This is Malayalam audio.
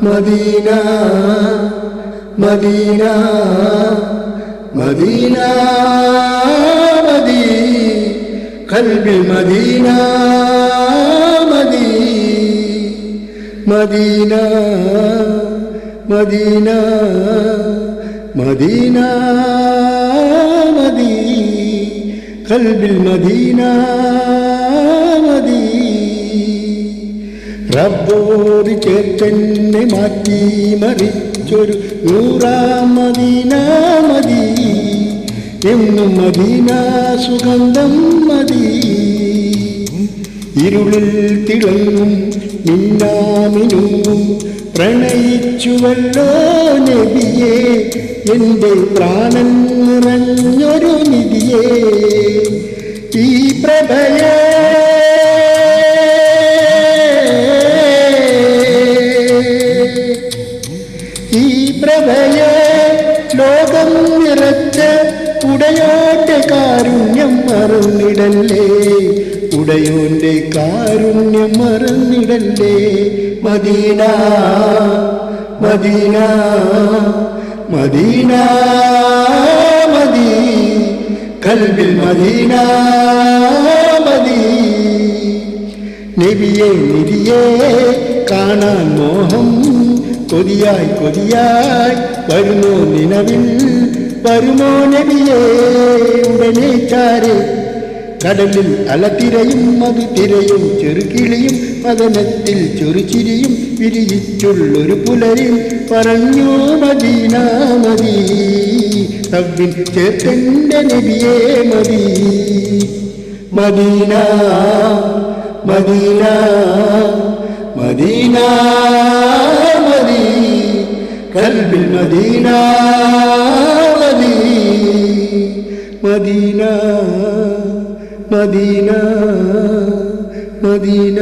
മദീന മദീന മദീന മദീ ഖൽബിൽ മദീന മദീ മദീന മദീന മദീന മദീ ഖൽബിൽ മദീന മദീ റബ്ബോട് ചേർത്തെന്നെ മാറ്റി മറിച്ചൊരു നൂറാം മദീന മദീ എന്നും മദീന സുഗന്ധം മദീ ഇരുളിൽ തിളങ്ങും മിന്നാമിനുങ്ങും പ്രണയിച്ചുവല്ലോ നബിയേ എൻ്റെ പ്രാണൻ നിറഞ്ഞൊരു നിധിയേ ഈ പ്രഭയേ ഈ പ്രഭയേ ലോകം നിറച്ച ഉടയോന്റെ കാരുണ്യം മറന്നിടല്ലേ ഉടയോന്റെ കാരുണ്യം മറന്നിടല്ലേ മദീന മദീന മദീന മദീ ഖൽബിൽ മദീന മദീ നബിയേ നിധിയേ കാണാൻ മോഹം കൊതിയായി കൊതിയായി വരുമോ നിലവിൽ വരുമോ നബിയേ ഉടനെ ചാരെ കടലിൽ അലത്തിരയും മധു തിരയും ചെറുകിളിയും പതനത്തിൽ ചെറുചിരിയും വിരിയിച്ചുള്ളൊരു പുലരിൽ പറഞ്ഞു മദീന മദീ റബ്ബിൻ ചേർത്തെന്റെ നബിയേ മദീ മദീന മദീന മദീന മദീ ഖൽബിൽ മദീന മദീ മദീന മദീന മദീന